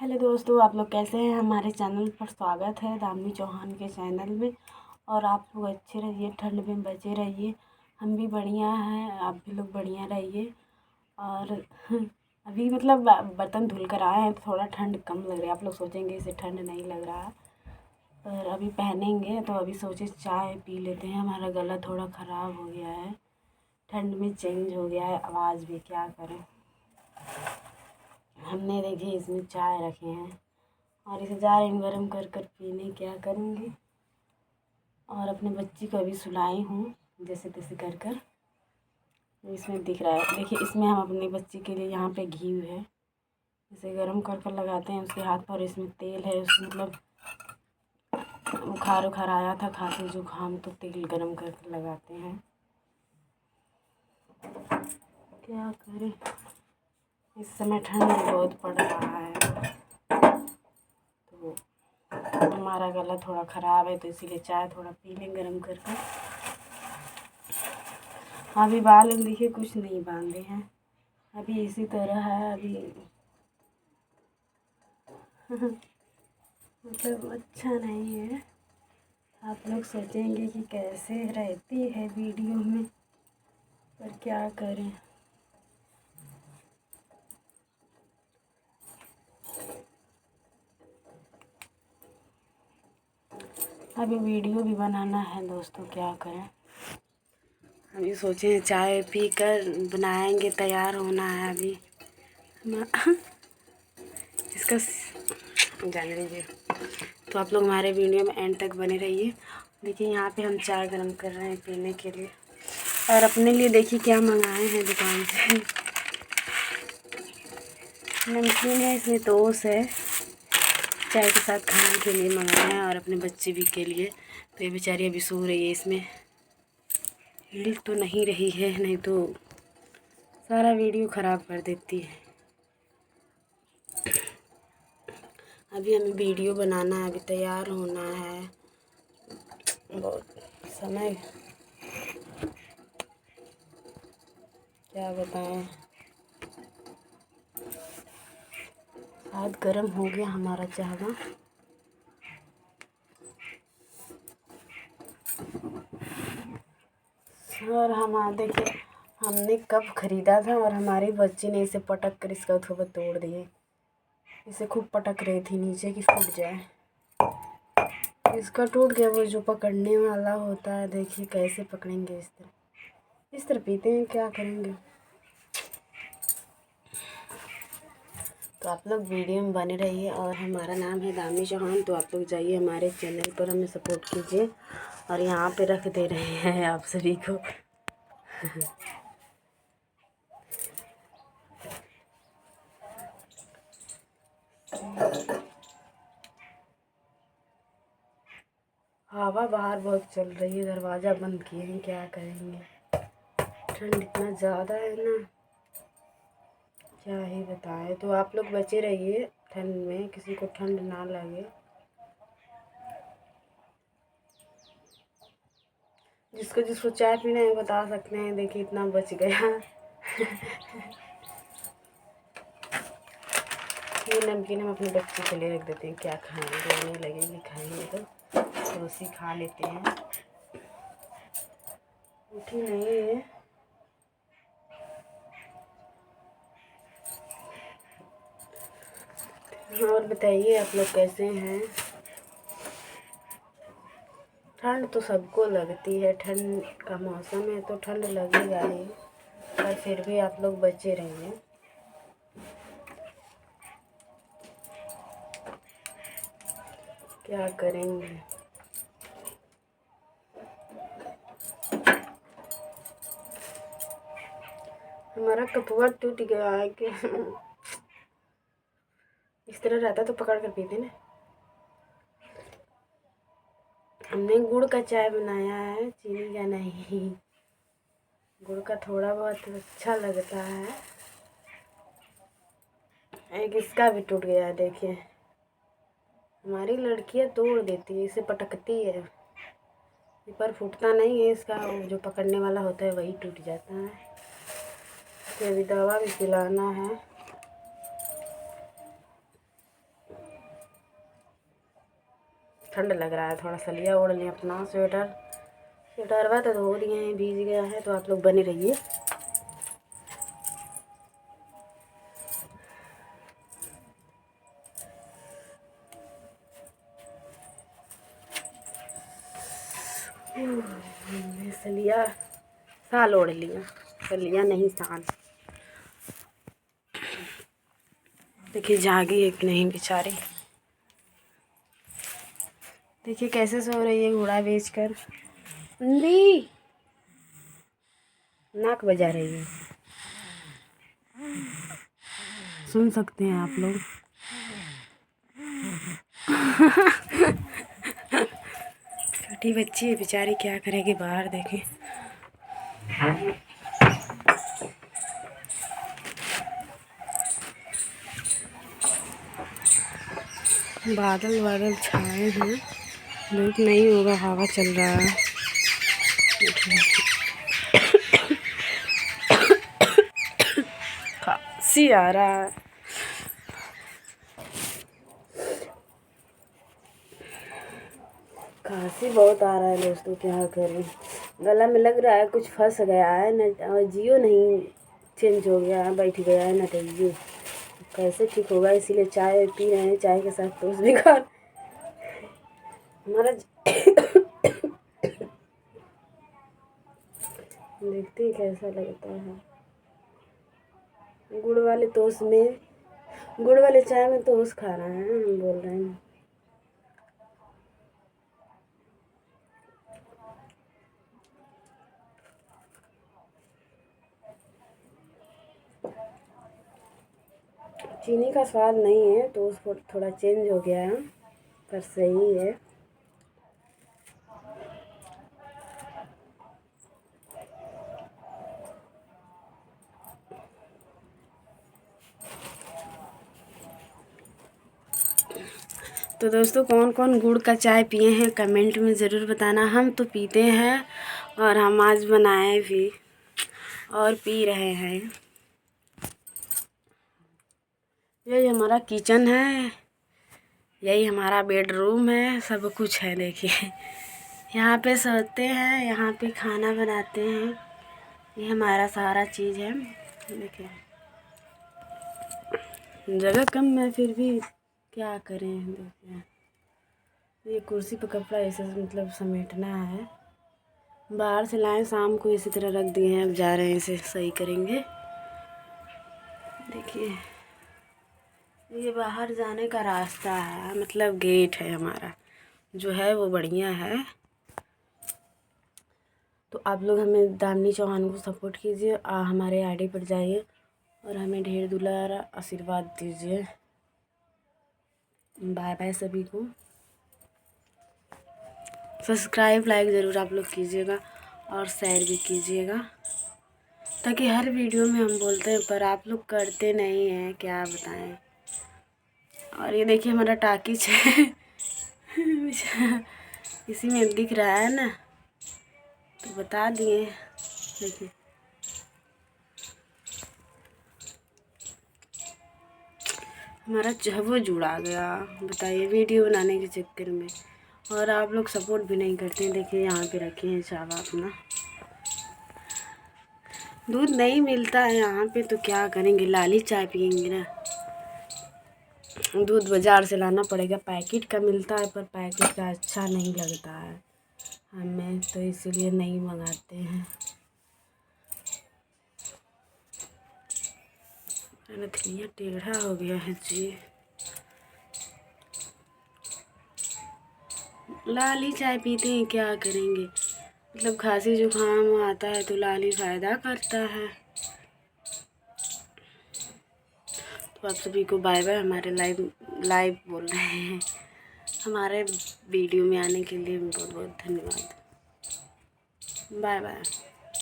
Hello दोस्तों, आप लोग कैसे हैं। हमारे चैनल पर स्वागत है, दामिनी चौहान के चैनल में। और आप लोग अच्छे रहिए, ठंड में बचे रहिए। हम भी बढ़िया हैं, आप भी लोग बढ़िया रहिए। और अभी मतलब बर्तन धुल कर आए हैं तो थोड़ा ठंड कम लग रहा है। आप लोग सोचेंगे इसे ठंड नहीं लग रहा है, पर अभी पहनेंगे तो अभी सोचे चाय पी लेते हैं। हमारा गला थोड़ा ख़राब हो गया है, ठंड में चेंज हो गया है आवाज़ भी, क्या करें। हमने देखिए इसमें चाय रखे हैं और इसे जा रही हूँ गर्म कर कर पीने, क्या करूँगी। और अपने बच्ची को अभी सुलाई हूँ जैसे तैसे कर कर। इसमें दिख रहा है, देखिए इसमें हम अपनी बच्ची के लिए यहाँ पे घी है, इसे गर्म कर कर लगाते हैं उसके हाथ पर। इसमें तेल है, उसमें मतलब बुखार उखार आया था, खांसी जुकाम, तो तेल गर्म कर कर लगाते हैं। क्या करें, इस समय ठंड बहुत पड़ रहा है तो हमारा गला थोड़ा ख़राब है, तो इसीलिए चाय थोड़ा पी लें गर्म कर कर। अभी बाल देखिए कुछ नहीं बांधे हैं, अभी इसी तरह है अभी। मतलब अच्छा नहीं है। आप लोग सोचेंगे कि कैसे रहती है वीडियो में, पर क्या करें। अभी वीडियो भी बनाना है दोस्तों, क्या करें। अभी सोचे चाय पी कर बनाएंगे, तैयार होना है अभी। इसका जान लीजिए। तो आप लोग हमारे वीडियो में एंड तक बने रहिए। देखिए यहाँ पे हम चाय गरम कर रहे हैं पीने के लिए। और अपने लिए देखिए क्या मंगाए हैं दुकान से। नमकीन है, इसमें टोस्ट है, चाय के साथ खाने के लिए मंगाए हैं। और अपने बच्चे भी के लिए। तो ये बेचारी अभी सो रही है, इसमें हिल तो नहीं रही है, नहीं तो सारा वीडियो ख़राब कर देती है। अभी हमें वीडियो बनाना है, अभी तैयार होना है, बहुत समय, क्या बताएं। शायद गर्म हो गया हमारा चावल। और हम देखिए हमने कब ख़रीदा था और हमारी बच्ची ने इसे पटक कर इसका थोड़ा तोड़ दिए। इसे खूब पटक रही थी नीचे कि फूट जाए, इसका टूट गया। वो जो पकड़ने वाला होता है, देखिए कैसे पकड़ेंगे। इस तरह पीते हैं, क्या करेंगे। तो आप लोग वीडियो में बने रहिए। और हमारा नाम है दामिनी चौहान, तो आप लोग जाइए हमारे चैनल पर, हमें सपोर्ट कीजिए। और यहाँ पे रख दे रहे हैं आप सभी को। हवा बाहर बहुत चल रही है, दरवाज़ा बंद किए हैं, क्या करेंगे। ठंड इतना ज़्यादा है ना, क्या ही बताएं। तो आप लोग बचे रहिए ठंड में, किसी को ठंड ना लगे। जिसको जिसको चाय पीना है बता सकते हैं। देखिए इतना बच गया। ये नमकीन हम अपने बच्चे के लिए रख देते हैं, क्या खाएंगे, रोने लगेंगे खाएंगे तो उसी खा लेते हैं। उठी नहीं है। और बताइए आप लोग कैसे हैं। ठंड तो सबको लगती है, ठंड का मौसम है तो ठंड लगेगा ही, पर फिर भी आप लोग बचे रहिए। क्या करेंगे। हमारा कपुआ टूट गया है कि इस तरह रहता तो पकड़ कर पीते ना। हमने गुड़ का चाय बनाया है, चीनी का नहीं। गुड़ का थोड़ा बहुत अच्छा लगता है। एक इसका भी टूट गया है, देखिए। हमारी लड़कियां तोड़ देती है, इसे पटकती है, पर फूटता नहीं है। इसका जो पकड़ने वाला होता है वही टूट जाता है। तो अभी दवा भी पिलाना है। ठंड लग रहा है, थोड़ा सा लिया ओढ़ लिया अपना स्वेटर हुआ तो धो दिए हैं, भीग गया है। तो आप लोग बने रहिए। सलिया साल ओढ़ लिया, सलिया नहीं साल। देखिए जागी है कि नहीं बेचारी, देखिए कैसे सो रही है घोड़ा बेचकर। अंधी नाक बजा रही है, सुन सकते हैं आप लोग। छोटी बच्ची है बेचारी, क्या करेगी, बाहर देखें। बादल छाए हैं, धूप नहीं होगा, हवा चल रहा है। खांसी आ रहा है, खांसी बहुत आ रहा है दोस्तों, क्या करें। गला में लग रहा है कुछ फंस गया है न, जियो नहीं चेंज हो गया है, बैठ गया है न, तो जियो कैसे ठीक होगा। इसीलिए चाय पी रहे हैं, चाय के साथ टोस्ट भी खा। हमारा देखते ही कैसा लगता है। गुड़ वाले चाय में टोस्ट खा रहे हैं, हम बोल रहे हैं। चीनी का स्वाद नहीं है, तो उसको थोड़ा चेंज हो गया है, पर सही है। तो दोस्तों कौन कौन गुड़ का चाय पिए हैं कमेंट में ज़रूर बताना। हम तो पीते हैं और हम आज बनाए भी और पी रहे हैं। यही हमारा किचन है, यही हमारा बेडरूम है, सब कुछ है। देखिए यहाँ पे सोते हैं, यहाँ पे खाना बनाते हैं, ये हमारा सारा चीज़ है। देखिए जगह कम है फिर भी क्या करें। देखिए ये कुर्सी पर कपड़ा ऐसे मतलब समेटना है, बाहर से लाए शाम को इसी तरह रख दिए हैं, अब जा रहे हैं इसे सही करेंगे। देखिए ये बाहर जाने का रास्ता है, मतलब गेट है हमारा जो है वो बढ़िया है। तो आप लोग हमें दामिनी चौहान को सपोर्ट कीजिए, हमारे आईडी पर जाइए और हमें ढेर दुलार आशीर्वाद दीजिए। बाय बाय सभी को। सब्सक्राइब लाइक ज़रूर आप लोग कीजिएगा और शेयर भी कीजिएगा, ताकि हर वीडियो में हम बोलते हैं पर आप लोग करते नहीं हैं, क्या बताएं। और ये देखिए हमारा टाकिज है इसी में दिख रहा है ना, तो बता दिए। देखिए हमारा वो जुड़ा गया, बताइए वीडियो बनाने के चक्कर में, और आप लोग सपोर्ट भी नहीं करते हैं। देखिए यहाँ पे रखे हैं चावा अपना, दूध नहीं मिलता है यहाँ पे तो क्या करेंगे, लाली चाय पियेंगे ना। दूध बाज़ार से लाना पड़ेगा, पैकेट का मिलता है पर पैकेट का अच्छा नहीं लगता है हमें, तो इसीलिए नहीं मंगाते हैं। नथनिया टेढ़ा हो गया है जी। लाली चाय पीते हैं, क्या करेंगे, मतलब खांसी जुकाम आता है तो लाली फ़ायदा करता है। तो आप सभी को बाय बाय। हमारे लाइव बोल रहे हैं, हमारे वीडियो में आने के लिए बहुत बहुत धन्यवाद। Bye bye.